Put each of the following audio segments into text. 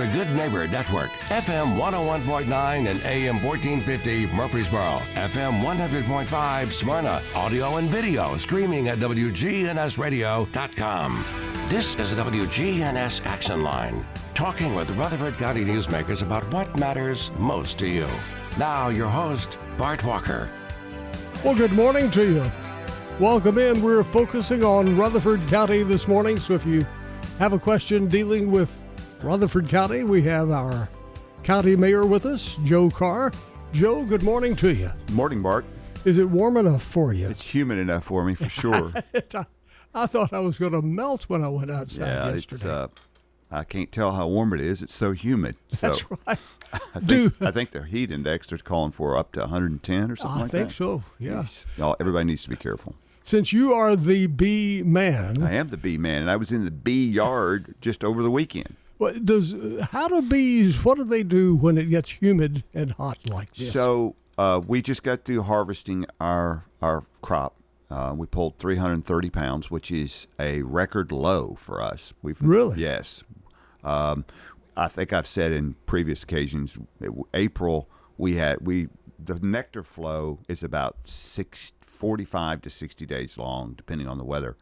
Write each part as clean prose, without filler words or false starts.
the Good Neighbor Network, FM 101.9 and AM 1450 Murfreesboro, FM 100.5 Smyrna, audio and video streaming at WGNSradio.com. This is the WGNS Action Line, talking with Rutherford County newsmakers about what matters most to you. Now, your host, Bart Walker. Well, good morning to you. Welcome in. We're focusing on Rutherford County this morning, so if you have a question dealing with Rutherford County, we have our county mayor with us, Joe Carr. Joe, good morning to you. Morning, Bart. Is it warm enough for you? It's humid enough for me, for sure. I thought I was going to melt when I went outside yesterday. I can't tell how warm it is. It's so humid. That's right. I think their heat index is calling for up to 110 or something like that. I think so, yeah. Everybody needs to be careful. Since you are the bee man. I am the bee man, and I was in the bee yard just over the weekend. What do they do when it gets humid and hot like this? So we just got through harvesting our crop. We pulled 330 pounds, which is a record low for us. Really? Yes. I think I've said in previous occasions, April the nectar flow is about 45 to 60 days long, depending on the weather,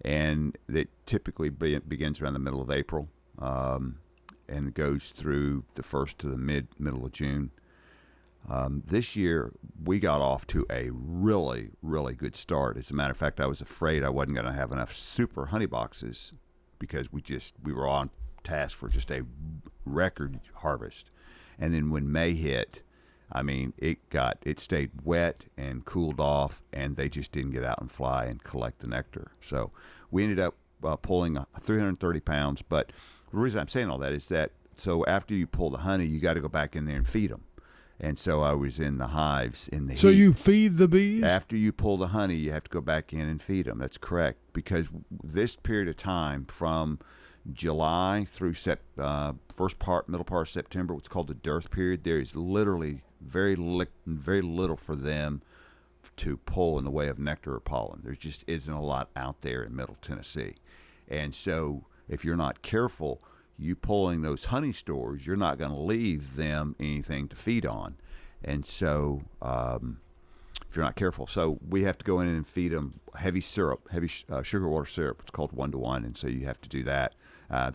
and it typically begins around the middle of April, and goes through the first to the middle of June. This year, we got off to a really, really good start. As a matter of fact, I was afraid I wasn't going to have enough super honey boxes because we were on task for just a record harvest. And then when May hit, I mean, it stayed wet and cooled off, and they just didn't get out and fly and collect the nectar. So we ended up pulling 330 pounds. But the reason I'm saying all that is that so after you pull the honey, you got to go back in there and feed them. And so I was in the hives in the heat. So you feed the bees? After you pull the honey, you have to go back in and feed them. That's correct. Because this period of time from July through middle part of September, what's called the dearth period, there is literally very little for them to pull in the way of nectar or pollen. There just isn't a lot out there in Middle Tennessee. And so if you're not careful, you pulling those honey stores, you're not going to leave them anything to feed on. And so if you're not careful, so we have to go in and feed them heavy sugar water syrup. It's called 1-to-1, and so you have to do that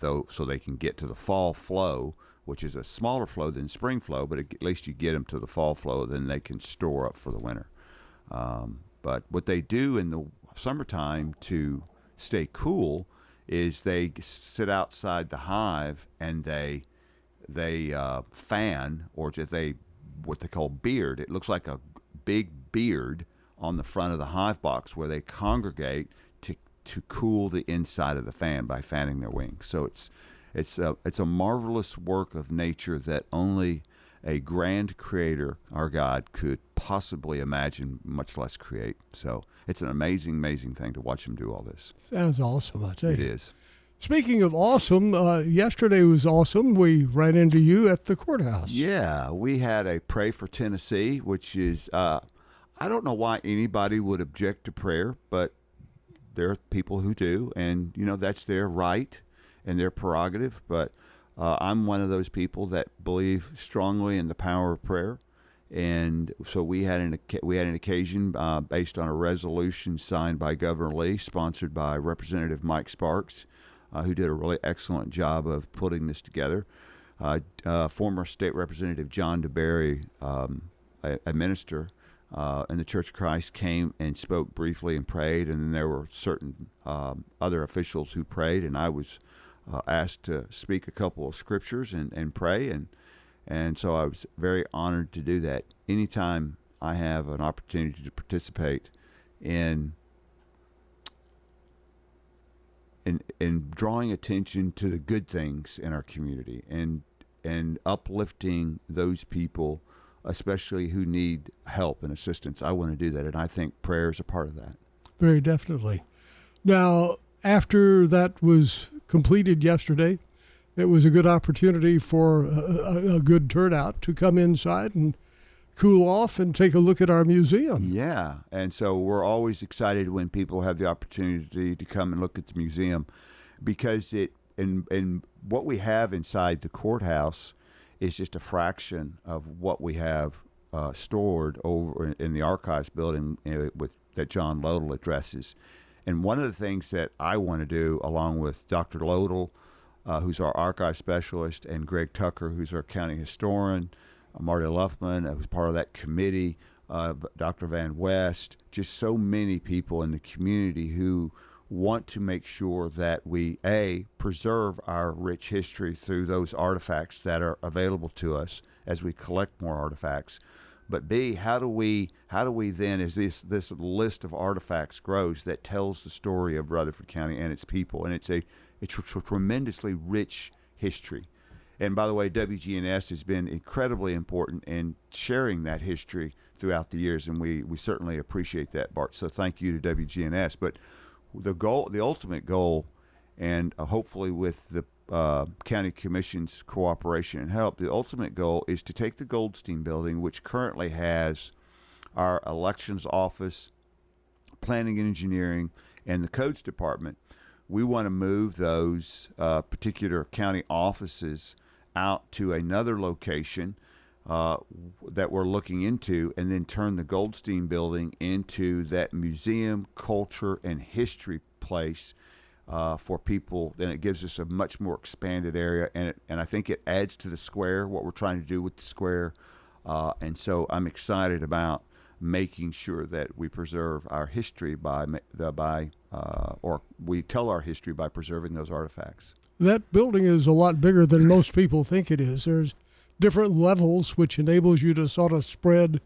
so they can get to the fall flow, which is a smaller flow than spring flow, but at least you get them to the fall flow, then they can store up for the winter. But what they do in the summertime to stay cool is they sit outside the hive and they fan, or just what they call beard. It looks like a big beard on the front of the hive box where they congregate to cool the inside of the fan by fanning their wings. So it's a marvelous work of nature that only a grand creator, our God, could possibly imagine, much less create. So it's an amazing, amazing thing to watch him do all this. Sounds awesome, I tell you. It is. Speaking of awesome, yesterday was awesome. We ran into you at the courthouse. Yeah, we had a Pray for Tennessee, which is, I don't know why anybody would object to prayer, but there are people who do, and, that's their right and their prerogative, but I'm one of those people that believe strongly in the power of prayer, and so we had an occasion based on a resolution signed by Governor Lee, sponsored by Representative Mike Sparks, who did a really excellent job of putting this together. Former State Representative John DeBerry, a minister in the Church of Christ, came and spoke briefly and prayed, and then there were certain other officials who prayed, and I was asked to speak a couple of scriptures and pray, and so I was very honored to do that. Anytime I have an opportunity to participate in drawing attention to the good things in our community and uplifting those people, especially who need help and assistance, I want to do that, and I think prayer is a part of that. Very definitely. Now, after that was completed yesterday, it was a good opportunity for a good turnout to come inside and cool off and take a look at our museum. Yeah, and so we're always excited when people have the opportunity to come and look at the museum, because and what we have inside the courthouse is just a fraction of what we have stored over in the archives building that John Lodell addresses. And one of the things that I want to do, along with Dr. Lodell, who's our archive specialist, and Greg Tucker, who's our county historian, Marty Luffman, who's part of that committee, Dr. Van West, just so many people in the community who want to make sure that we, A, preserve our rich history through those artifacts that are available to us as we collect more artifacts. But B, how do we then, as this list of artifacts grows, that tells the story of Rutherford County and its people, and it's a tremendously rich history. And by the way, WGNS has been incredibly important in sharing that history throughout the years, and we certainly appreciate that, Bart. So thank you to WGNS. But the ultimate goal, and hopefully with the County Commission's cooperation and help, the ultimate goal is to take the Goldstein Building, which currently has our elections office, planning and engineering, and the codes department. We want to move those particular county offices out to another location that we're looking into, and then turn the Goldstein Building into that museum, culture, and history place for people. Then it gives us a much more expanded area, and I think it adds to the square, what we're trying to do with the square. And so I'm excited about making sure that we preserve our history or we tell our history by preserving those artifacts. That building is a lot bigger than most people think it is. There's different levels, which enables you to sort of spread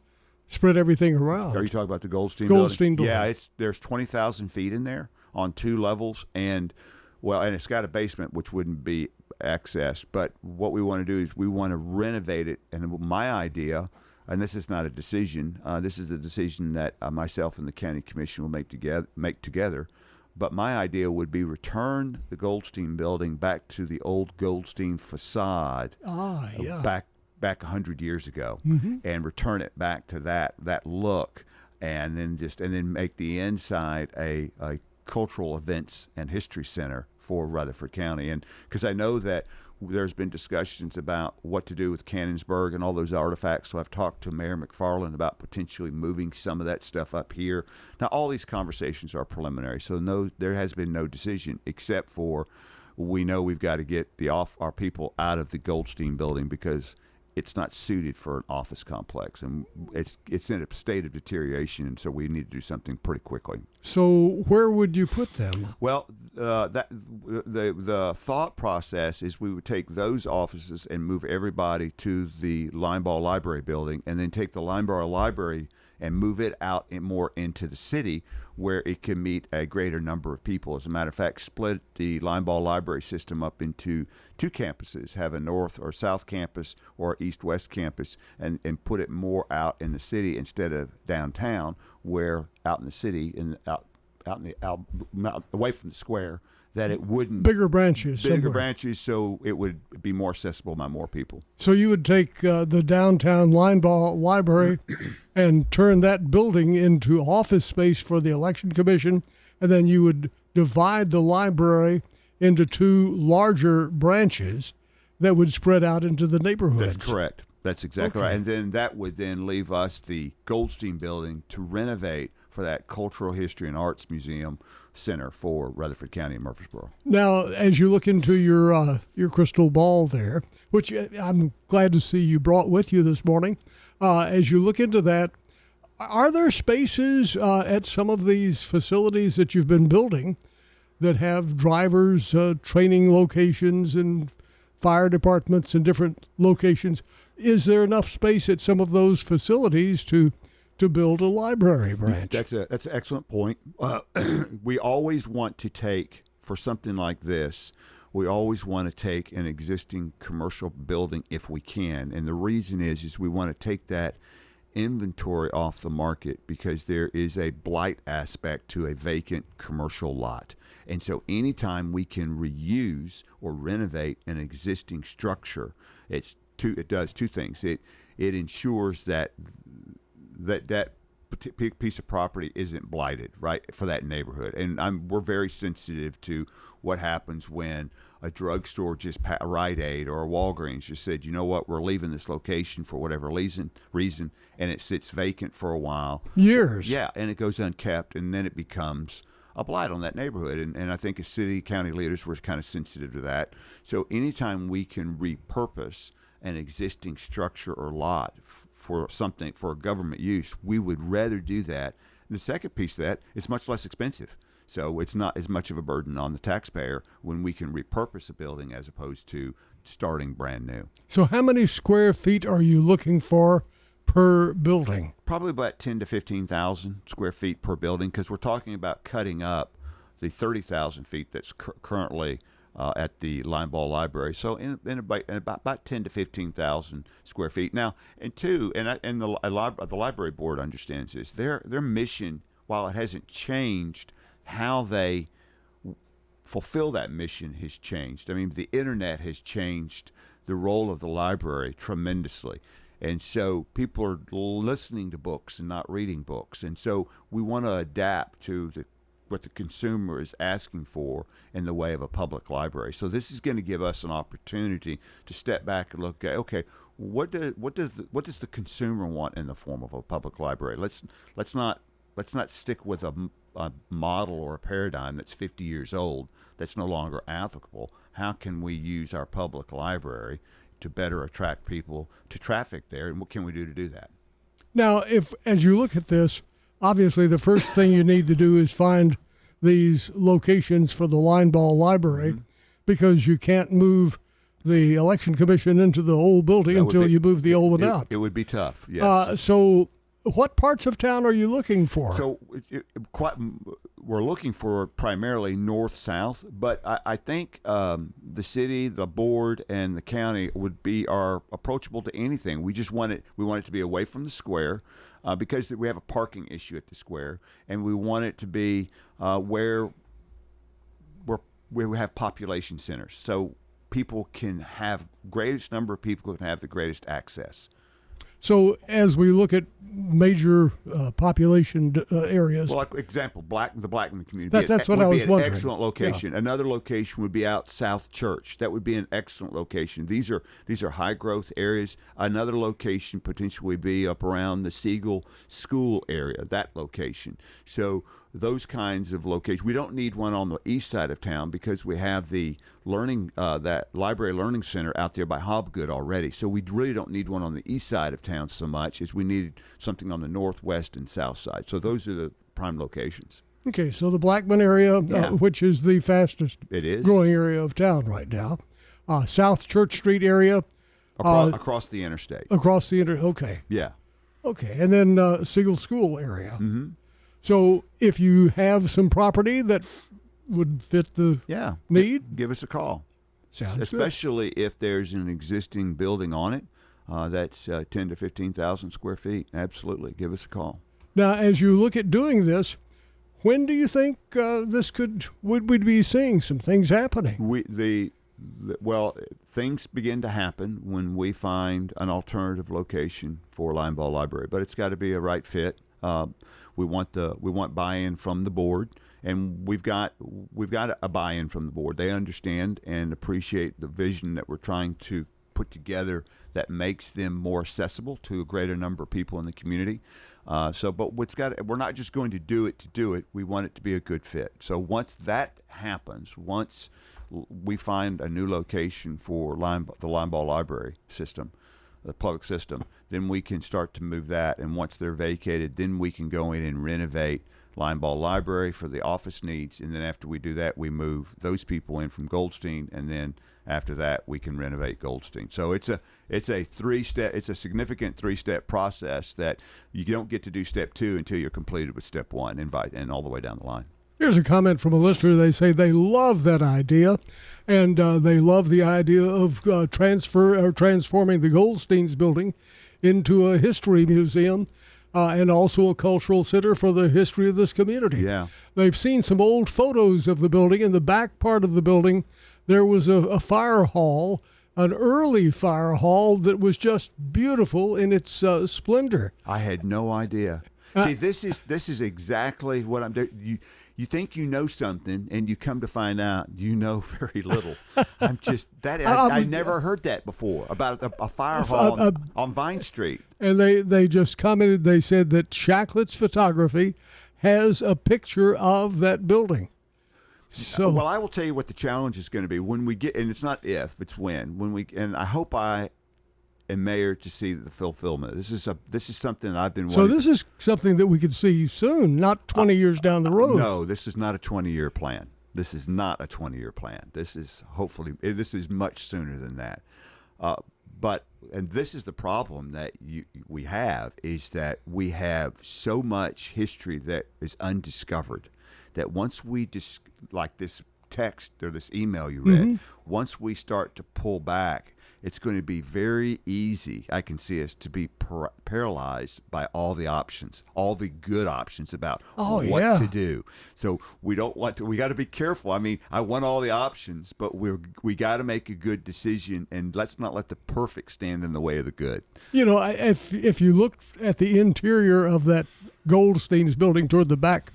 everything around. Are you talking about the Goldstein building? Yeah, there's 20,000 feet in there on 2 levels, and it's got a basement which wouldn't be accessed. But what we want to do is we want to renovate it. And my idea, and this is not a decision, this is the decision that myself and the County Commission will make together. But my idea would be return the Goldstein Building back to the old Goldstein facade. Back 100 years ago, and return it back to that look, and then make the inside a cultural events and history center for Rutherford County. And because I know that there's been discussions about what to do with Cannonsburg and all those artifacts. So I've talked to Mayor McFarland about potentially moving some of that stuff up here. Now, all these conversations are preliminary, so there has been no decision, except for we know we've got to get our people out of the Goldstein Building because it's not suited for an office complex, and it's in a state of deterioration, and so we need to do something pretty quickly. So where would you put them? Well, the thought process is we would take those offices and move everybody to the Linebaugh Library building, and then take the Linebaugh Library and move it out more into the city where it can meet a greater number of people. As a matter of fact, split the Linebaugh Library system up into 2 campuses, have a north or south campus or east-west campus, and put it more out in the city instead of downtown, where out in the city, away from the square, that it wouldn't... Bigger branches, so it would be more accessible by more people. So you would take the downtown Linebaugh Library and turn that building into office space for the Election Commission, and then you would divide the library into 2 larger branches that would spread out into the neighborhoods. That's correct. That's exactly right. And then that would then leave us the Goldstein Building to renovate for that Cultural History and Arts Museum Center for Rutherford County and Murfreesboro. Now, as you look into your crystal ball there, which I'm glad to see you brought with you this morning, as you look into that, are there spaces at some of these facilities that you've been building that have drivers, training locations, and fire departments in different locations? Is there enough space at some of those facilities to build a library branch? That's an excellent point. We always want to take, for something like this, we always want to take an existing commercial building if we can. And the reason is we want to take that inventory off the market because there is a blight aspect to a vacant commercial lot. And so anytime we can reuse or renovate an existing structure, it does 2 things. It ensures that piece of property isn't blighted, right, for that neighborhood. And we're very sensitive to what happens when a drugstore a Rite Aid or a Walgreens just said, you know what, we're leaving this location for whatever reason, and it sits vacant for a while. Years. Yeah, and it goes unkept, and then it becomes a blight on that neighborhood. And I think as city, county leaders, we're kind of sensitive to that. So anytime we can repurpose an existing structure or lot for something, for government use, we would rather do that. And the second piece of that, it's much less expensive. So it's not as much of a burden on the taxpayer when we can repurpose a building as opposed to starting brand new. So how many square feet are you looking for per building? Probably about 10 to 15,000 square feet per building, because we're talking about cutting up the 30,000 feet that's currently at the Linebaugh Library. So in about 10 to 15,000 square feet. Now, the library board understands this. Their mission, while it hasn't changed, how they fulfill that mission has changed. I mean, the internet has changed the role of the library tremendously. And so people are listening to books and not reading books. And so we want to adapt to what the consumer is asking for in the way of a public library. So this is going to give us an opportunity to step back and look at, okay, what does the consumer want in the form of a public library? Let's not stick with a model or a paradigm that's 50 years old that's no longer applicable. How can we use our public library to better attract people to traffic there, and what can we do to do that? Now, as you look at this, obviously the first thing you need to do is find these locations for the Linebaugh Library, because you can't move the election commission into the old building until you move the old one out. It would be tough, yes. So what parts of town are you looking for? So we're looking for primarily north-south, but I think the city, the board, and the county are approachable to anything. We want it to be away from the square, because we have a parking issue at the square, and we want it to be where we have population centers, so greatest number of people can have the greatest access. So as we look at major population areas, well, like example, the Blackman community. That's what I was wondering. Would be an excellent location. Yeah. Another location would be out South Church. That would be an excellent location. These are high growth areas. Another location potentially would be up around the Siegel School area. That location. So those kinds of locations. We don't need one on the east side of town because we have the that library learning center out there by Hobgood already. So we really don't need one on the east side of town so much as we need something on the northwest and south side. So those are the prime locations. Okay, so the Blackman area, which is the fastest growing area of town right now. South Church Street area. Across the interstate. Okay. Yeah. Okay, and then Siegel School area. Mm-hmm. So if you have some property that would fit the need, give us a call. Sounds especially good. If there's an existing building on it that's 10 to 15,000 square feet. Absolutely, give us a call. Now, as you look at doing this, when do you think would we be seeing some things happening? Well, things begin to happen when we find an alternative location for Linebaugh Library, but it's got to be a right fit. We want buy-in from the board, and we've got a buy-in from the board. They understand and appreciate the vision that we're trying to put together that makes them more accessible to a greater number of people in the community. But we're not just going to do it. We want it to be a good fit. So once that happens, once we find a new location for the Linebaugh Library system, the public system, then we can start to move that. And once they're vacated, then we can go in and renovate Linebaugh Library for the office needs. And then after we do that, we move those people in from Goldstein. And then after that, we can renovate Goldstein. So it's a significant three-step process that you don't get to do step 2 until you're completed with step 1 and all the way down the line. Here's a comment from a listener. They say they love that idea, and they love the idea of transforming the Goldsteins building into a history museum and also a cultural center for the history of this community. Yeah. They've seen some old photos of the building. In the back part of the building, there was a fire hall, an early fire hall that was just beautiful in its splendor. I had no idea. See, this is exactly what I'm doing. You think you know something, and you come to find out you know very little. I'm just that I never heard that before about a fire hall on Vine Street. And they just commented. They said that Shacklett's photography has a picture of that building. So, well, I will tell you what the challenge is going to be when we get, and it's not if, it's when and I hope I am mayor to see the fulfillment. This is something that I've been wanting. So this is something that we could see soon, not 20 years down the road. No, this is not a 20-year plan. This is not a 20-year plan. This is much sooner than that. And this is the problem that we have, is that we have so much history that is undiscovered, that once we like this text or this email you read, once we start to pull back, it's going to be very easy, I can see us, to be paralyzed by all the options, all the good options about what to do. So we don't want to, we got to be careful. I mean, I want all the options, but we got to make a good decision, and let's not let the perfect stand in the way of the good. You know, if you look at the interior of that Goldstein's building toward the back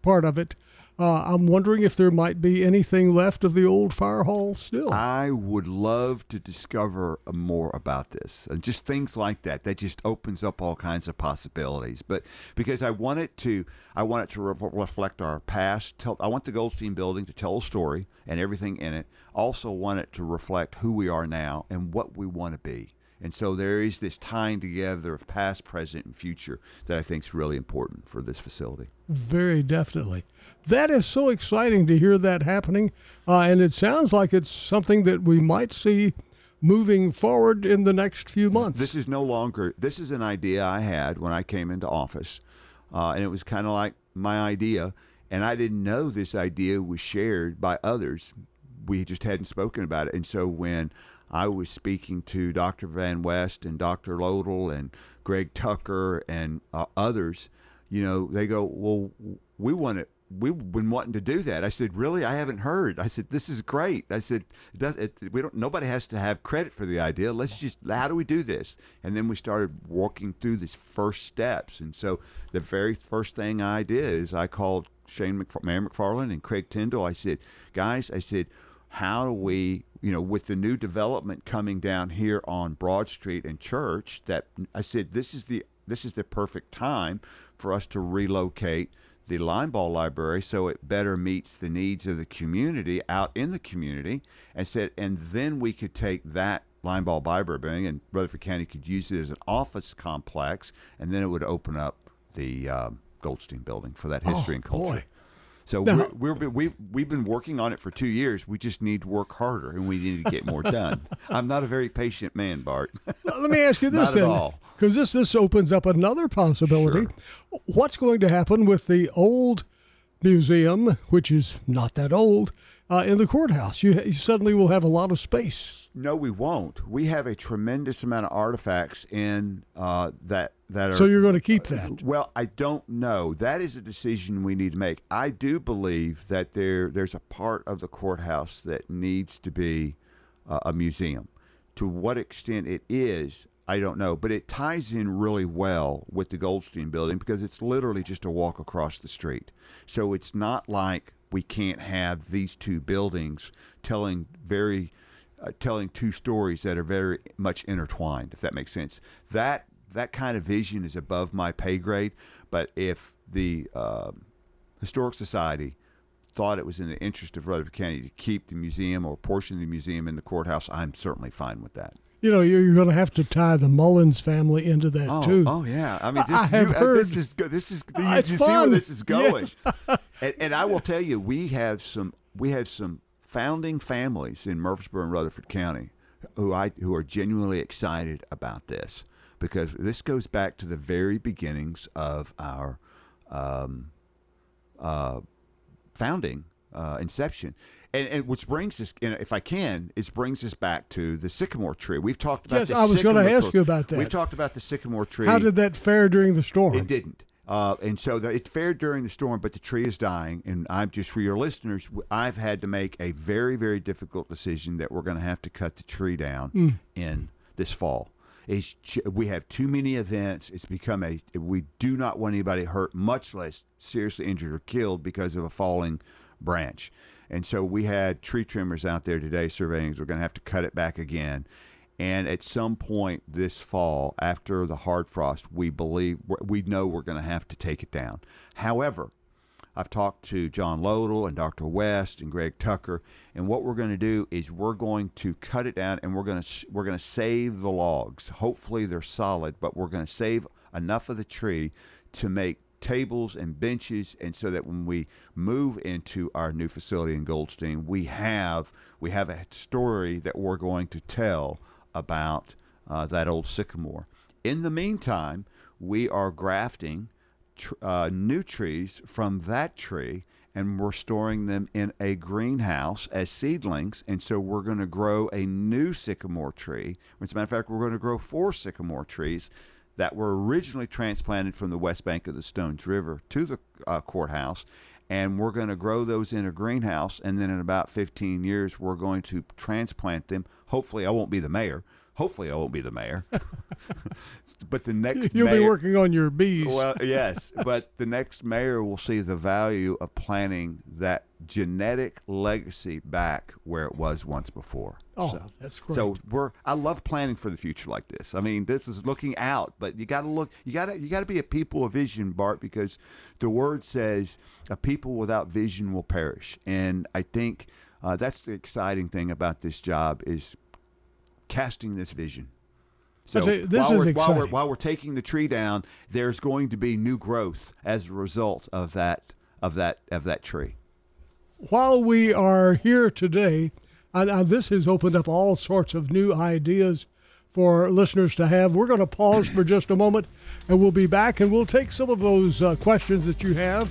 part of it, I'm wondering if there might be anything left of the old fire hall still. I would love to discover more about this, and just things like that. That just opens up all kinds of possibilities. But because I want it to reflect our past. I want the Goldstein building to tell a story and everything in it. Also want it to reflect who we are now and what we want to be. And so there is this tying together of past, present, and future that I think is really important for this facility. Very definitely. That is so exciting to hear that happening. And it sounds like it's something that we might see moving forward in the next few months. This is an idea I had when I came into office. And it was kind of like my idea. And I didn't know this idea was shared by others. We just hadn't spoken about it. And so when I was speaking to Dr. Van West and Dr. Lodel and Greg Tucker and others, they go, well, we've been wanting to do that. I said, really? I haven't heard. I said, this is great. I said, nobody has to have credit for the idea. How do we do this? And then we started walking through these first steps. And so the very first thing I did is I called Mayor McFarland and Craig Tyndall. I said, guys, how do we, with the new development coming down here on Broad Street and Church, that I said, this is the perfect time for us to relocate the Lineball Library so it better meets the needs of the community out in the community, and then we could take that Lineball Library building, and Rutherford County could use it as an office complex, and then it would open up the Goldstein building for that history and culture. Boy. So now, we've been working on it for 2 years. We just need to work harder, and we need to get more done. I'm not a very patient man, Bart. Let me ask you this, Not at all. because this opens up another possibility. Sure. What's going to happen with the old museum, which is not that old, in the courthouse? You suddenly will have a lot of space. No, we won't. We have a tremendous amount of artifacts in that are. So you're going to keep that? Well, I don't know. That is a decision we need to make. I do believe that there's a part of the courthouse that needs to be a museum. To what extent it is, I don't know. But it ties in really well with the Goldstein building because it's literally just a walk across the street. So it's not like we can't have these two buildings telling two stories that are very much intertwined, if that makes sense. That kind of vision is above my pay grade, but if the Historic Society thought it was in the interest of Rutherford County to keep the museum or a portion of the museum in the courthouse, I'm certainly fine with that. You're going to have to tie the Mullins family into that too. Oh yeah, I mean, I have heard this is good. This is it's you see fun. where this is going. Yes. and I will tell you, we have some founding families in Murfreesboro and Rutherford County who are genuinely excited about this, because this goes back to the very beginnings of our founding, inception. And which brings us, if I can, it brings us back to the sycamore tree. We've talked about Yes, the I was going to sycamore ask you about that. We've talked about the sycamore tree. How did that fare during the storm? It didn't. And so it fared during the storm, but the tree is dying. And I'm just, for your listeners, I've had to make a very, very difficult decision that we're going to have to cut the tree down in this fall. we have too many events. It's become we do not want anybody hurt, much less seriously injured or killed because of a falling branch. And so we had tree trimmers out there today surveying. We're going to have to cut it back again. And at some point this fall, after the hard frost, we know we're going to have to take it down. However, I've talked to John Lodell and Dr. West and Greg Tucker, and what we're going to do is we're going to cut it down, and we're going to save the logs. Hopefully they're solid, but we're going to save enough of the tree to make tables and benches, and so that when we move into our new facility in Goldstein, we have a story that we're going to tell about that old sycamore. In the meantime, we are grafting new trees from that tree, and we're storing them in a greenhouse as seedlings. And so we're going to grow a new sycamore tree. As a matter of fact, we're going to grow 4 sycamore trees that were originally transplanted from the west bank of the Stones River to the courthouse. And we're going to grow those in a greenhouse, and then in about 15 years, we're going to transplant them. Hopefully, I won't be the mayor. But the next You'll mayor, be working on your bees. Well, yes, but the next mayor will see the value of planting that genetic legacy back where it was once before. Oh, that's great. So I love planning for the future like this. I mean, this is looking out, but you got to look. You got to be a people of vision, Bart, because the word says a people without vision will perish. And I think that's the exciting thing about this job is casting this vision. So while we're taking the tree down, there's going to be new growth as a result of that tree. While we are here today, this has opened up all sorts of new ideas for listeners to have. We're going to pause for just a moment, and we'll be back, and we'll take some of those questions that you have.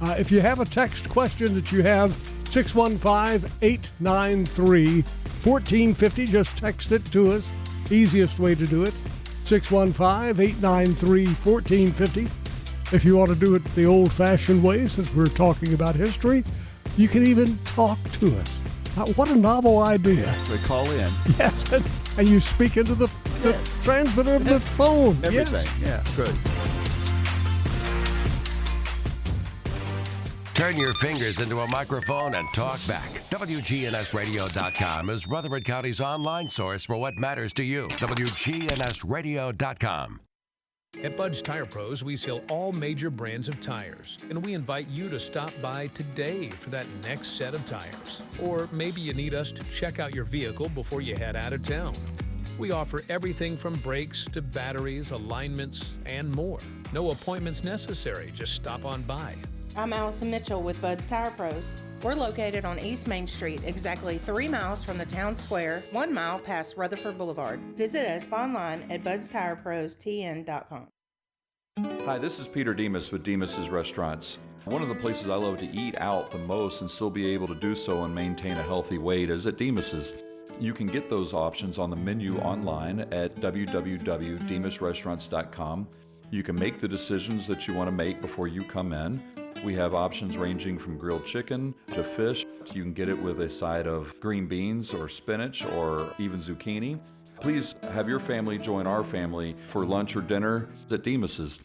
If you have a text question that you have, 615-893-1450. Just text it to us. Easiest way to do it, 615-893-1450. If you want to do it the old-fashioned way, since we're talking about history, you can even talk to us. What a novel idea. They call in. Yes, and you speak into the transmitter of the phone. Everything. Yes. Yeah, good. Turn your fingers into a microphone and talk back. WGNSradio.com is Rutherford County's online source for what matters to you. WGNSradio.com. At Bud's Tire Pros, we sell all major brands of tires, and we invite you to stop by today for that next set of tires. Or maybe you need us to check out your vehicle before you head out of town. We offer everything from brakes to batteries, alignments, and more. No appointments necessary, just stop on by. I'm Allison Mitchell with Bud's Tire Pros. We're located on East Main Street, exactly 3 miles from the town square, 1 mile past Rutherford Boulevard. Visit us online at budstireprostn.com. Hi, this is Peter Demas with Demas's Restaurants. One of the places I love to eat out the most and still be able to do so and maintain a healthy weight is at Demas's. You can get those options on the menu online at www.demasrestaurants.com. You can make the decisions that you want to make before you come in. We have options ranging from grilled chicken to fish. You can get it with a side of green beans or spinach or even zucchini. Please have your family join our family for lunch or dinner at Demas's.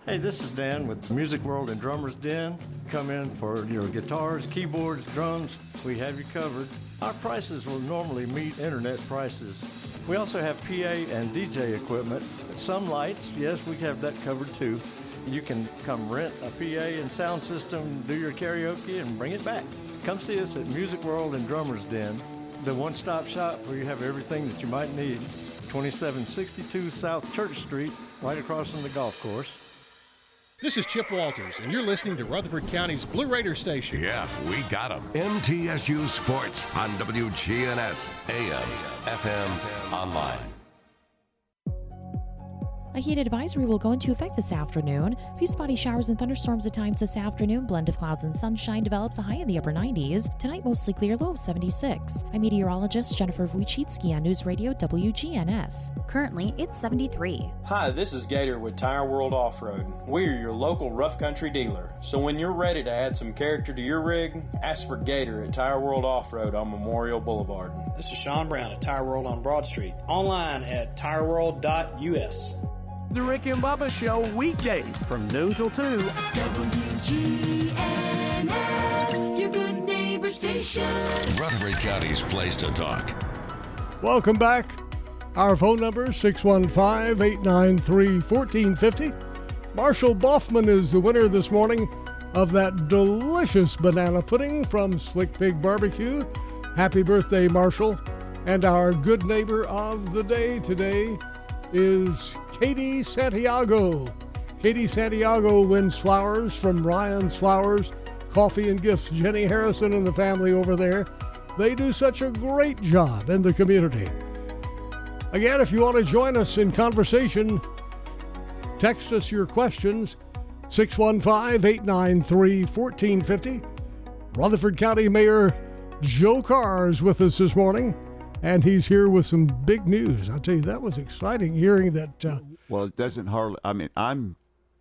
Hey, this is Dan with Music World and Drummers Den. Come in for your guitars, keyboards, drums. We have you covered. Our prices will normally meet internet prices. We also have PA and DJ equipment. Some lights, yes, we have that covered too. You can come rent a PA and sound system, do your karaoke, and bring it back. Come see us at Music World and Drummers Den, the one-stop shop where you have everything that you might need. 2762 South Church Street, right across from the golf course. This is Chip Walters, and you're listening to Rutherford County's Blue Raider station. Yeah, we got them. MTSU Sports on WGNS, AM, FM, online. A heat advisory will go into effect this afternoon. A few spotty showers and thunderstorms at times this afternoon. Blend of clouds and sunshine develops, a high in the upper 90s. Tonight, mostly clear, low of 76. I'm meteorologist Jennifer Wojcicki on News Radio WGNS. Currently, it's 73. Hi, this is Gator with Tire World Off-Road. We are your local rough country dealer. So when you're ready to add some character to your rig, ask for Gator at Tire World Off-Road on Memorial Boulevard. This is Sean Brown at Tire World on Broad Street. Online at tireworld.us. The Rick and Bubba Show, weekdays from noon till 2. WGNS, your good neighbor station. Rutherford County's place to talk. Welcome back. Our phone number is 615-893-1450. Marshall Boffman is the winner this morning of that delicious banana pudding from Slick Pig Barbecue. Happy birthday, Marshall. And our good neighbor of the day today is Katie Santiago. Katie Santiago wins flowers from Ryan's Flowers, Coffee and Gifts. Jenny Harrison and the family over there, they do such a great job in the community. Again, if you want to join us in conversation, text us your questions, 615-893-1450. Rutherford County Mayor Joe Carr is with us this morning, and he's here with some big news. I'll tell you, that was exciting hearing that. Well, it doesn't hardly. I mean, I'm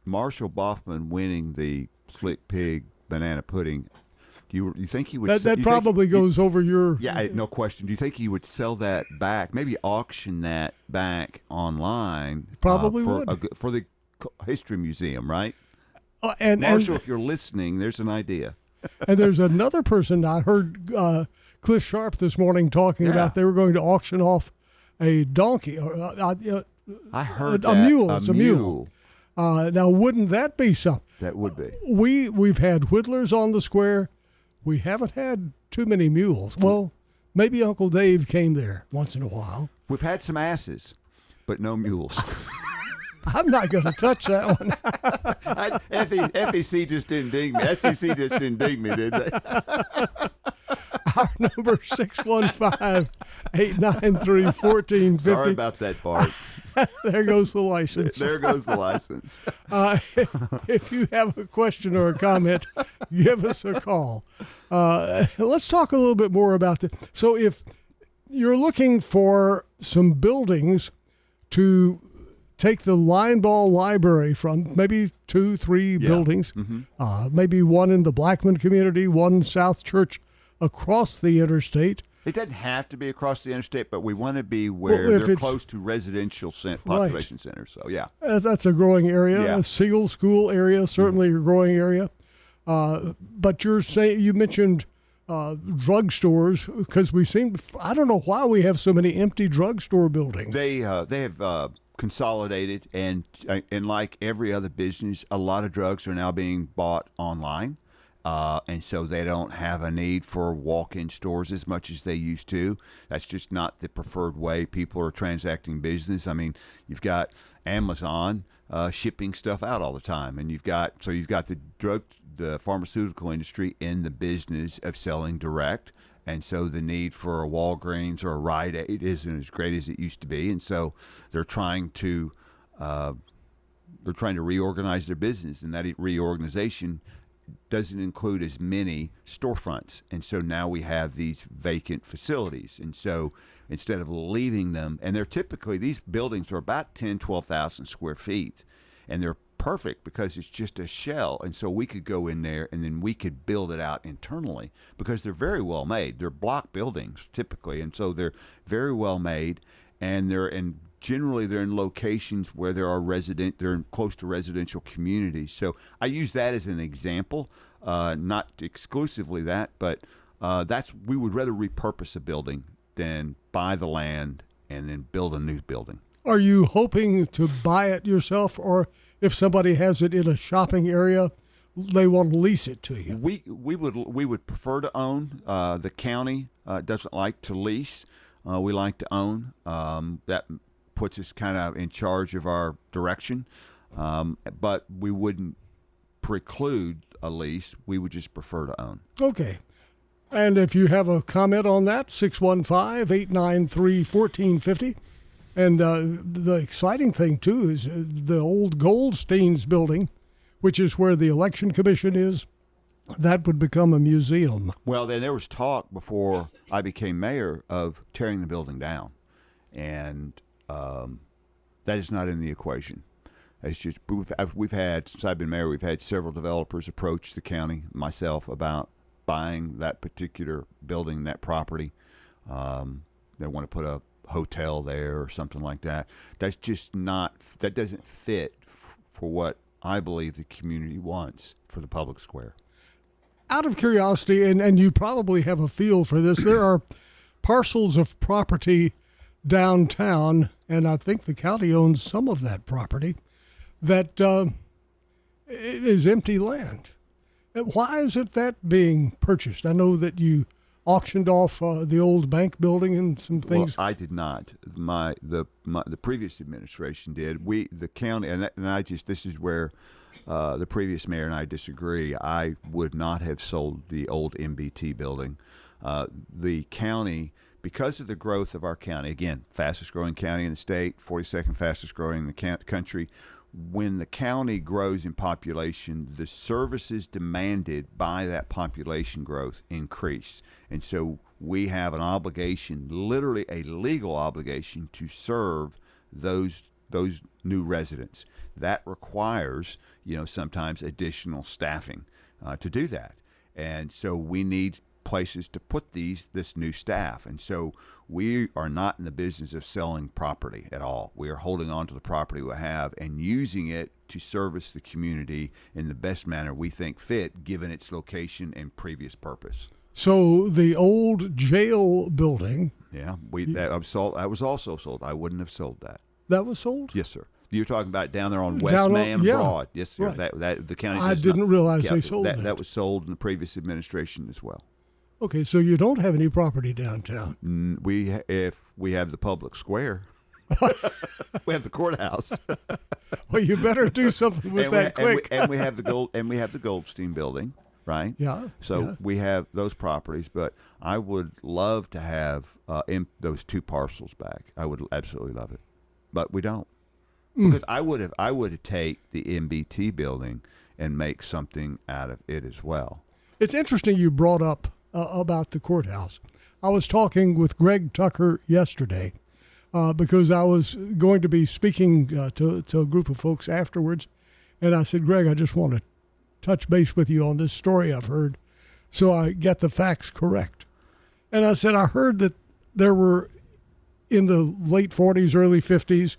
Marshall Boffman winning the Slick Pig banana pudding. Do you think he would? That probably goes over your. Yeah, no question. Do you think he would sell that back? Maybe auction that back online. Probably for the History Museum, right? And Marshall, if you're listening, there's an idea. And there's another person I heard. Cliff Sharp this morning talking about they were going to auction off a donkey. I heard a mule. It's a mule. Now, wouldn't that be something? That would be. We've had whittlers on the square. We haven't had too many mules. Well, maybe Uncle Dave came there once in a while. We've had some asses, but no mules. I'm not going to touch that one. FEC just didn't dig me. SEC just didn't dig me, did they? Our number 615-893-1450. Sorry about that, Bart. There goes the license. There goes the license. If you have a question or a comment, give us a call. Let's talk a little bit more about this. So if you're looking for some buildings to take the line ball library from, maybe 2-3 buildings, maybe one in the Blackman community, one South Church across the interstate. It doesn't have to be across the interstate, but we want to be where they're close to residential population centers. So, yeah. That's a growing area. Yeah. A Siegel School area, certainly a growing area. But you mentioned drugstores, because I don't know why we have so many empty drugstore buildings. They have consolidated, and like every other business, a lot of drugs are now being bought online. And so they don't have a need for walk-in stores as much as they used to. That's just not the preferred way people are transacting business. I mean, you've got Amazon shipping stuff out all the time, and you've got the pharmaceutical industry in the business of selling direct, and so the need for a Walgreens or a Rite Aid isn't as great as it used to be, and so they're trying to reorganize their business, and that reorganization doesn't include as many storefronts. And so now we have these vacant facilities. And so instead of leaving them, and these buildings are about 12,000 square feet, and they're perfect because it's just a shell. And so we could go in there and then we could build it out internally because they're very well made. They're block buildings typically. And so they're very well made, and generally, they're in locations where they're close to residential communities. So I use that as an example, not exclusively that, but we would rather repurpose a building than buy the land and then build a new building. Are you hoping to buy it yourself, or if somebody has it in a shopping area, they want to lease it to you? We would prefer to own. The county doesn't like to lease. We like to own. That puts us kind of in charge of our direction, but we wouldn't preclude a lease. We would just prefer to own. Okay. And if you have a comment on that, 615-893-1450. And the exciting thing, too, is the old Goldstein's building, which is where the election commission is, that would become a museum. Well, then there was talk before I became mayor of tearing the building down. And that is not in the equation. It's just we've had, since I've been mayor, we've had several developers approach the county, myself, about buying that particular building, that property. They want to put a hotel there or something like that. That's just not, that doesn't fit for what I believe the community wants for the public square. Out of curiosity, and you probably have a feel for this, there are parcels of property downtown, and I think the county owns some of that property, that is empty land. Why isn't that being purchased? I know that you auctioned off the old bank building and some things. Well, I did not. The previous administration did. The county, and I just, this is where the previous mayor and I disagree. I would not have sold the old MBT building. The county, because of the growth of our county, again, fastest growing county in the state, 42nd fastest growing in the country. When the county grows in population, the services demanded by that population growth increase. And so we have an obligation, literally a legal obligation, to serve those new residents. That requires, sometimes additional staffing to do that. And so we need places to put this new staff. And so we are not in the business of selling property at all. We are holding on to the property we have and using it to service the community in the best manner we think fit, given its location and previous purpose. So the old jail building. Yeah, that was also sold. I wouldn't have sold that. That was sold? Yes, sir. You're talking about down there on West Main Broad. Yes, sir. Right. That the county. I didn't realize they sold that. That was sold in the previous administration as well. Okay, so you don't have any property downtown. If we have the public square, we have the courthouse. Well, you better do something with that quick. And we have the Goldstein building, right? Yeah. So we have those properties, but I would love to have those two parcels back. I would absolutely love it, but we don't, because I would have take the MBT building and make something out of it as well. It's interesting you brought up about the courthouse. I was talking with Greg Tucker yesterday because I was going to be speaking to a group of folks afterwards, and I said, Greg, I just want to touch base with you on this story I've heard so I get the facts correct. And I said, I heard that there were, in the late 40s, early 50s,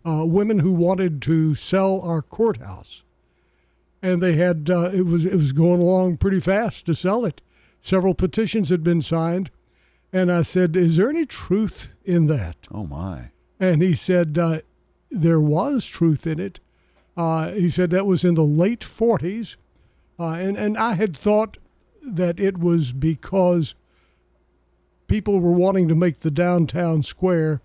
women who wanted to sell our courthouse. And they had, it was going along pretty fast to sell it. Several petitions had been signed. And I said, is there any truth in that? Oh, my. And he said, there was truth in it. He said that was in the late 40s. And I had thought that it was because people were wanting to make the downtown square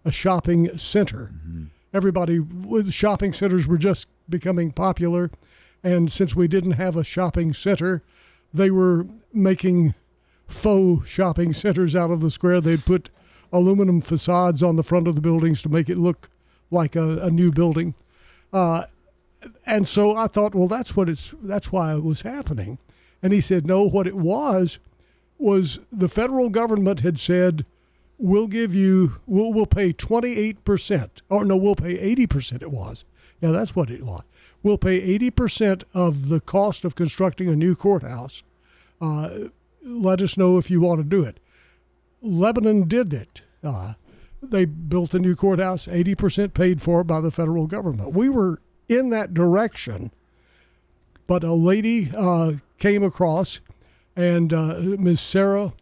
a shopping center. Mm-hmm. Shopping centers were just becoming popular. And since we didn't have a shopping center, they were making faux shopping centers out of the square. They'd put aluminum facades on the front of the buildings to make it look like a new building. And so I thought, well, that's why it was happening. And he said, no, what it was the federal government had said, we'll pay 28%. Or no, we'll pay 80%. It was. Yeah, that's what it was. We'll pay 80% of the cost of constructing a new courthouse. Let us know if you want to do it. Lebanon did it. They built a new courthouse, 80% paid for by the federal government. We were in that direction, but a lady came across, and Ms. Sarah,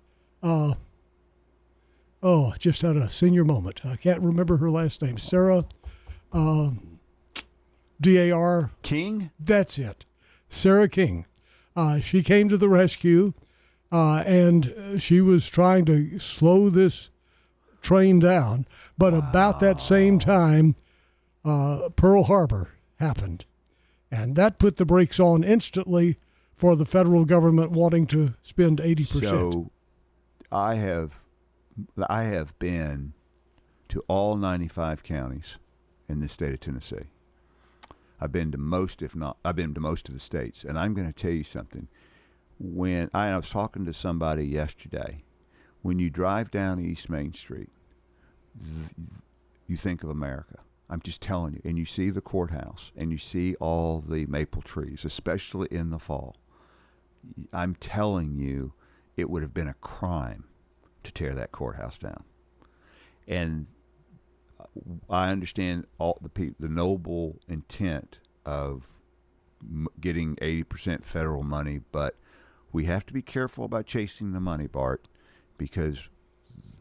just had a senior moment. I can't remember her last name. Sarah, D-A-R. King? That's it. Sarah King. She came to the rescue, and she was trying to slow this train down. But about that same time, Pearl Harbor happened. And that put the brakes on instantly for the federal government wanting to spend 80%. So I have been to all 95 counties in the state of Tennessee. I've been to most, if not, I've been to most of the states. And I'm going to tell you something. When I was talking to somebody yesterday, when you drive down East Main Street, you think of America. I'm just telling you. And you see the courthouse, and you see all the maple trees, especially in the fall. I'm telling you, it would have been a crime to tear that courthouse down. And I understand all the noble intent of getting 80% federal money, but we have to be careful about chasing the money, Bart, because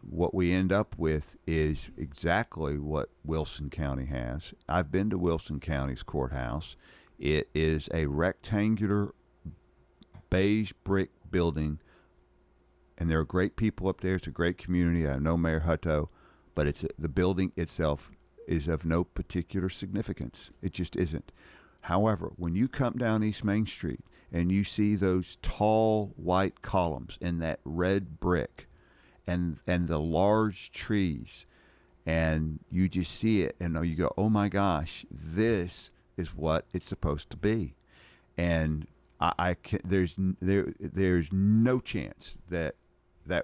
what we end up with is exactly what Wilson County has. I've been to Wilson County's courthouse. It is a rectangular beige brick building, and there are great people up there. It's a great community. I know Mayor Hutto, but the building itself is of no particular significance. It just isn't. However, when you come down East Main Street and you see those tall white columns and that red brick and the large trees, and you just see it and you go, oh my gosh, this is what it's supposed to be. And there's no chance that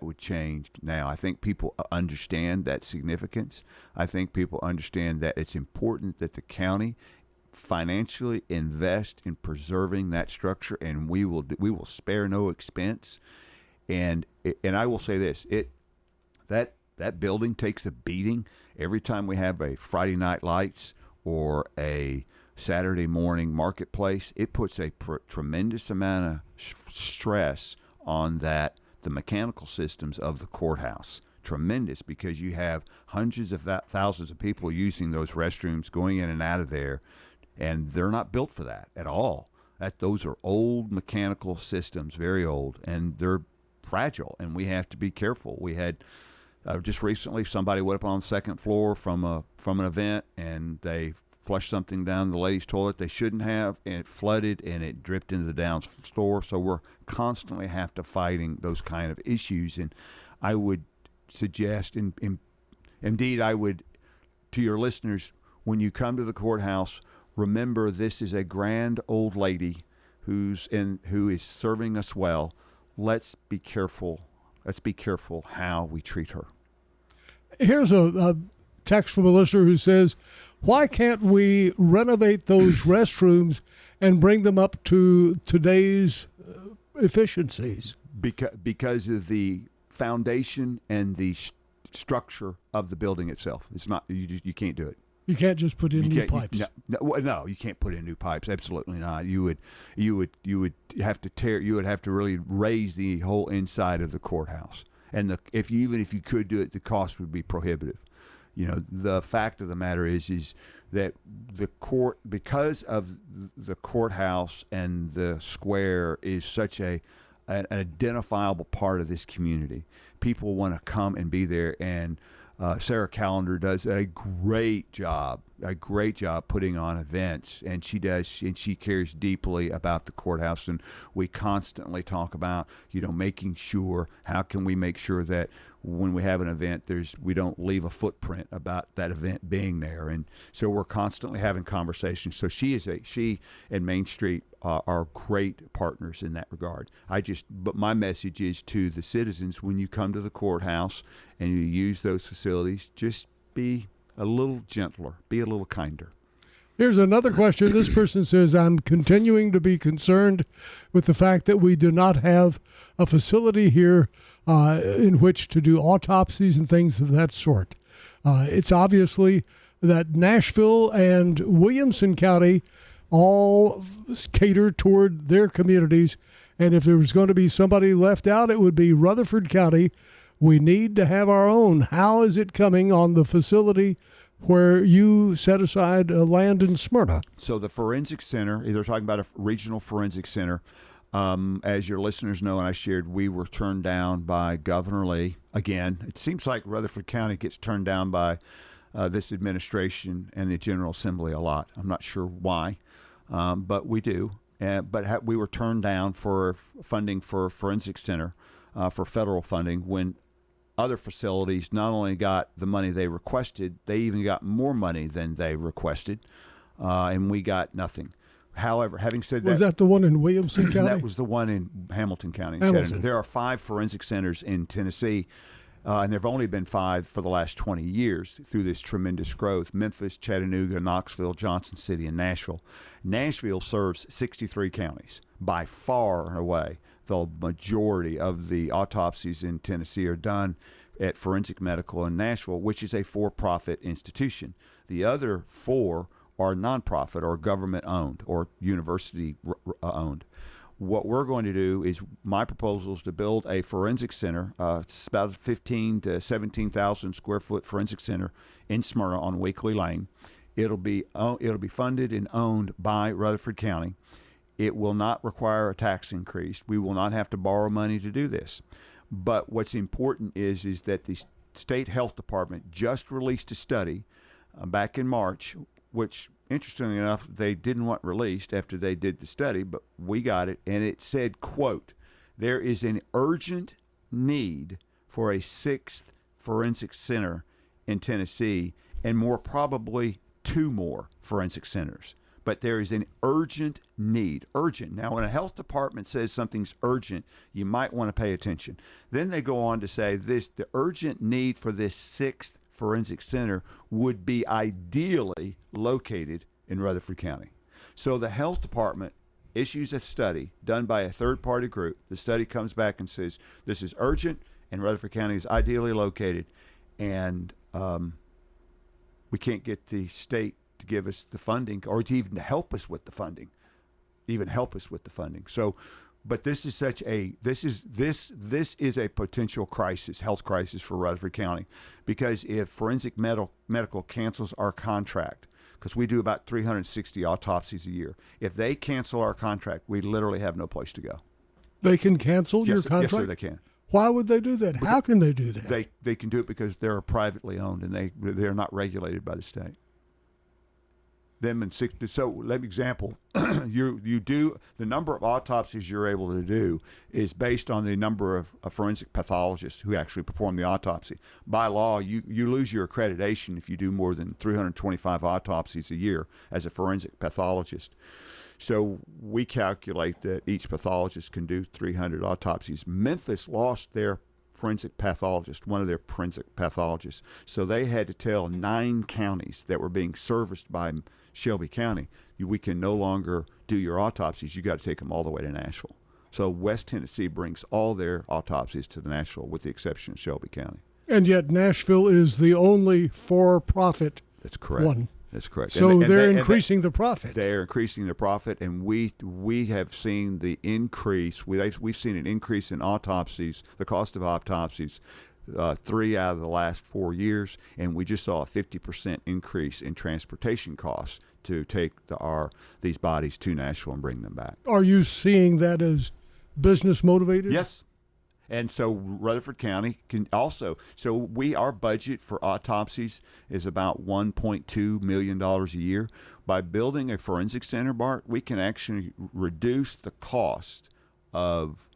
would change now. I think people understand that significance. I think people understand that it's important that the county financially invest in preserving that structure, and we will spare no expense. And I will say this: that building takes a beating every time we have a Friday Night Lights or a Saturday morning marketplace. It puts a tremendous amount of stress on the mechanical systems of the courthouse. Tremendous, because you have hundreds of thousands of people using those restrooms, going in and out of there, and they're not built for that at all. Those are old mechanical systems, very old, and they're fragile, and we have to be careful. We had just recently somebody went up on the second floor from an event, and they flushed something down the ladies' toilet they shouldn't have, and it flooded and it dripped into the down store. So we're constantly have to fighting those kind of issues. And I would suggest, indeed I would, to your listeners, when you come to the courthouse, remember this is a grand old lady who is serving us well. Let's be careful. Let's be careful how we treat her. Here's a text from a listener who says, why can't we renovate those restrooms and bring them up to today's efficiencies? Because of the foundation and the structure of the building itself. It's not, you can't do it. You can't just put in new pipes. No, you can't put in new pipes. Absolutely not. You would have to really raise the whole inside of the courthouse. And even if you could do it, the cost would be prohibitive. You know, the fact of the matter is that the court, because of the courthouse and the square, is such an identifiable part of this community. People want to come and be there, and Sarah Callender does a great job putting on events, and she cares deeply about the courthouse. And we constantly talk about, making sure, how can we make sure that when we have an event, we don't leave a footprint about that event being there. And so we're constantly having conversations. So she and Main Street are great partners in that regard. But my message is to the citizens: when you come to the courthouse and you use those facilities, just be a little gentler, be a little kinder. Here's another question. This person says, I'm continuing to be concerned with the fact that we do not have a facility here in which to do autopsies and things of that sort. It's obviously that Nashville and Williamson County all cater toward their communities, and if there was going to be somebody left out, it would be Rutherford County. We need to have our own. How is it coming on the facility where you set aside land in Smyrna? So the forensic center, they're talking about a regional forensic center. As your listeners know, and I shared, we were turned down by Governor Lee. Again, it seems like Rutherford County gets turned down by this administration and the General Assembly a lot. I'm not sure why, but we do. But we were turned down for funding for a forensic center, for federal funding, when Other facilities not only got the money they requested, they even got more money than they requested, and we got nothing. However, having said that... Was that the one in Williamson County? That was the one in Hamilton County. Hamilton. There are 5 forensic centers in Tennessee, and there have only been 5 for the last 20 years through this tremendous growth. Memphis, Chattanooga, Knoxville, Johnson City, and Nashville. Nashville serves 63 counties. By far and away, the majority of the autopsies in Tennessee are done at Forensic Medical in Nashville, which is a for-profit institution. The other 4 are nonprofit or government-owned or university-owned. What we're going to do is, my proposal is to build a forensic center. It's about a 15 to 17,000 square foot forensic center in Smyrna on Weekly Lane. It'll be funded and owned by Rutherford County. It will not require a tax increase. We will not have to borrow money to do this. But what's important is that the state health department just released a study back in March, which, interestingly enough, they didn't want released after they did the study, but we got it, and it said, quote, there is an urgent need for a 6th forensic center in Tennessee, and more probably 2 more forensic centers. But there is an urgent need. Urgent. Now, when a health department says something's urgent, you might want to pay attention. Then they go on to say the urgent need for this 6th forensic center would be ideally located in Rutherford County. So the health department issues a study done by a third-party group. The study comes back and says this is urgent and Rutherford County is ideally located, and we can't get the state to give us the funding or to even help us with the funding. So, but this is this is a potential crisis, health crisis for Rutherford County, because if Forensic Medical cancels our contract, because we do about 360 autopsies a year, if they cancel our contract, we literally have no place to go. They can cancel your contract? Yes, sir, they can. Why would they do that? How can they do that? They can do it because they're privately owned and they're not regulated by the state. So let me example. You do the number of autopsies you're able to do is based on the number of forensic pathologists who actually perform the autopsy. By law, you lose your accreditation if you do more than 325 autopsies a year as a forensic pathologist. So we calculate that each pathologist can do 300 autopsies. Memphis lost their forensic pathologist, one of their forensic pathologists. So they had to tell 9 counties that were being serviced by Shelby County, we can no longer do your autopsies. You got to take them all the way to Nashville. So West Tennessee brings all their autopsies to Nashville, with the exception of Shelby County. And yet Nashville is the only for-profit That's correct. one. That's correct. So they're increasing the profit. They're increasing the profit, and we have seen the increase. We've seen an increase in autopsies, the cost of autopsies, 3 out of the last 4 years, and we just saw a 50% increase in transportation costs to take these bodies to Nashville and bring them back. Are you seeing that as business motivated? Yes. And so Rutherford County can also, our budget for autopsies is about $1.2 million a year. By building a forensic center, Bart, we can actually reduce the cost of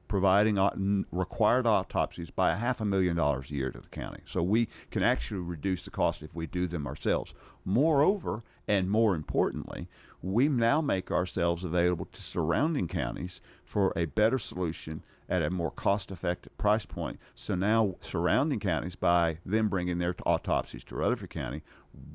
providing required autopsies by $500,000 a year to the county. So we can actually reduce the cost if we do them ourselves. Moreover, and more importantly, we now make ourselves available to surrounding counties for a better solution at a more cost-effective price point. So now surrounding counties, by them bringing their autopsies to Rutherford County,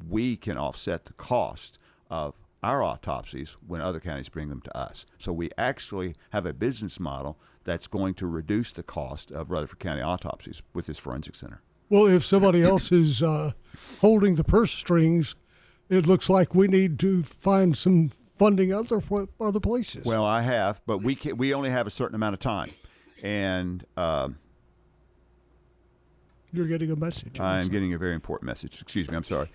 we can offset the cost of our autopsies when other counties bring them to us. So we actually have a business model that's going to reduce the cost of Rutherford County autopsies with this forensic center. Well, if somebody else is holding the purse strings, it looks like we need to find some funding other places. Well, I have, but we only have a certain amount of time. And you're getting a message. I'm getting a very important message. Excuse me, I'm sorry.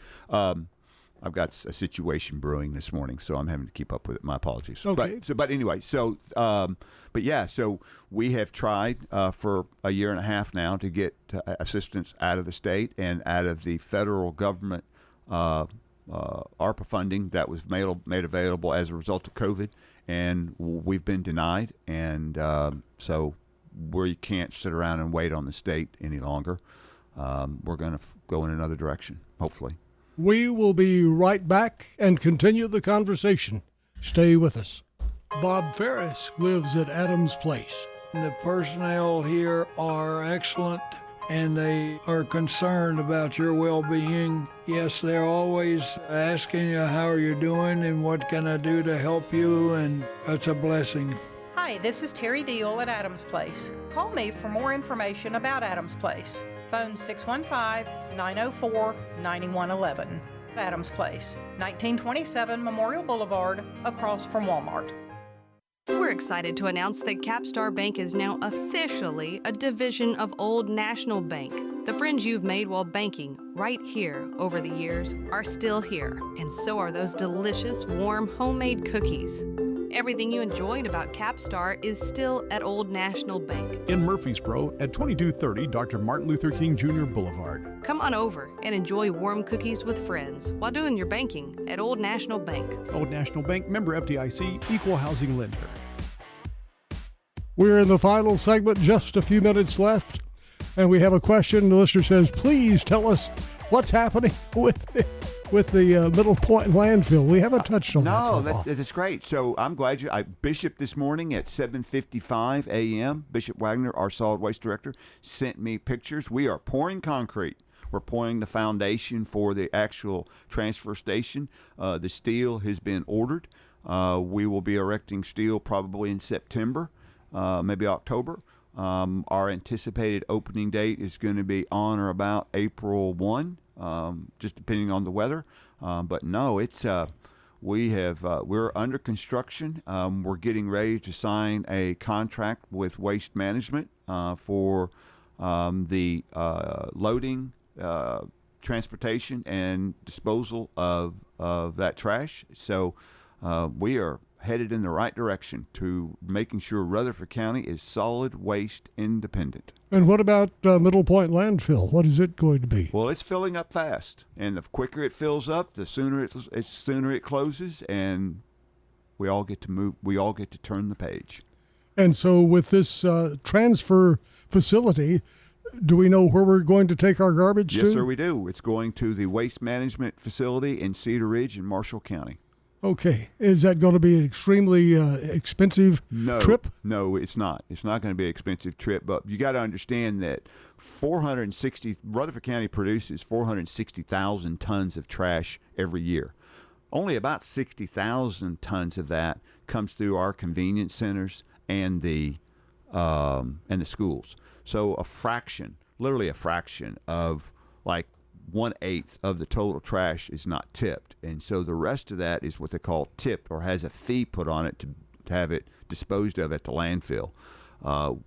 I've got a situation brewing this morning, so I'm having to keep up with it. My apologies. Okay. But anyway, so we have tried for a year and a half now to get assistance out of the state and out of the federal government ARPA funding that was made available as a result of COVID, and we've been denied. And so where you can't sit around and wait on the state any longer. We're going to go in another direction, hopefully. We will be right back and continue the conversation. Stay with us. Bob Ferris lives at Adams Place. The personnel here are excellent, and they are concerned about your well-being. Yes, they're always asking you how you're doing and what can I do to help you, and that's a blessing. Hi, this is Terry Deal at Adams Place. Call me for more information about Adams Place. Phone 615-904-9111. Adams Place, 1927 Memorial Boulevard, across from Walmart. We're excited to announce that Capstar Bank is now officially a division of Old National Bank. The friends you've made while banking right here over the years are still here, and so are those delicious, warm, homemade cookies. Everything you enjoyed about Capstar is still at Old National Bank. In Murfreesboro at 2230 Dr. Martin Luther King Jr. Boulevard. Come on over and enjoy warm cookies with friends while doing your banking at Old National Bank. Old National Bank, member FDIC, equal housing lender. We're in the final segment, just a few minutes left, and we have a question. The listener says, please tell us what's happening with the Middle Point landfill. We haven't touched on that. No, that's great. So I'm glad Bishop this morning at 7:55 a.m., Bishop Wagner, our solid waste director, sent me pictures. We are pouring concrete. We're pouring the foundation for the actual transfer station. The steel has been ordered. We will be erecting steel probably in September, maybe October. Our anticipated opening date is going to be on or about April 1. Just depending on the weather, but no, it's we're under construction. We're getting ready to sign a contract with Waste Management for the loading, transportation, and disposal of that trash. So we are headed in the right direction to making sure Rutherford County is solid waste independent. And what about Middle Point landfill? What is it going to be? Well, it's filling up fast, and the quicker it fills up, the sooner it closes, and we all get to move. We all get to turn the page. And so, with this transfer facility, do we know where we're going to take our garbage to? Yes, sir, we do. It's going to the Waste Management Facility in Cedar Ridge in Marshall County. Okay. Is that going to be an extremely expensive trip? No, it's not. It's not going to be an expensive trip, but you got to understand that Rutherford County produces 460,000 tons of trash every year. Only about 60,000 tons of that comes through our convenience centers and the schools. So literally a fraction of like 1/8 of the total trash is not tipped, and so the rest of that is what they call tipped, or has a fee put on it to have it disposed of at the landfill.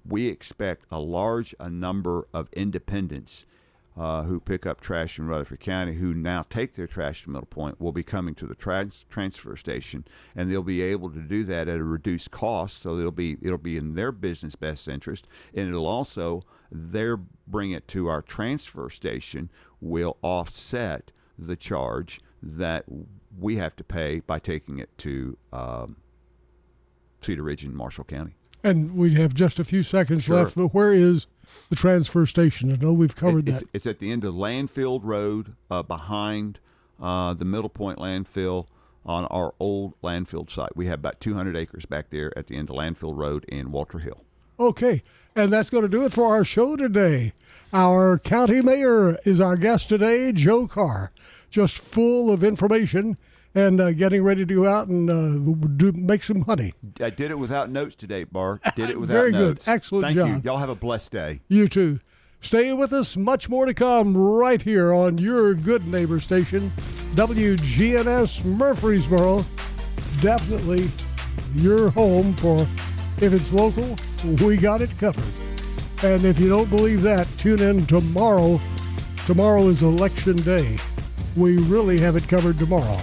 We expect a large number of independents who pick up trash in Rutherford County, who now take their trash to Middle Point, will be coming to the transfer station, and they'll be able to do that at a reduced cost. So it'll be in their business best interest, and it'll also bring it to our transfer station will offset the charge that we have to pay by taking it to Cedar Ridge in Marshall County. And we have just a few seconds left, but where is the transfer station? I know we've covered that. It's at the end of Landfill Road, behind the Middle Point landfill on our old landfill site. We have about 200 acres back there at the end of Landfill Road in Walter Hill. Okay, and that's going to do it for our show today. Our county mayor is our guest today, Joe Carr, just full of information and getting ready to go out and make some honey. I did it without notes today, Bart. Did it without Very notes. Good. Excellent Thank job. you. Y'all have a blessed day. You too. Stay with us. Much more to come right here on your good neighbor station, WGNS Murfreesboro. Definitely your home for, if it's local, we got it covered. And if you don't believe that, tune in tomorrow. Tomorrow is election day. We really have it covered tomorrow.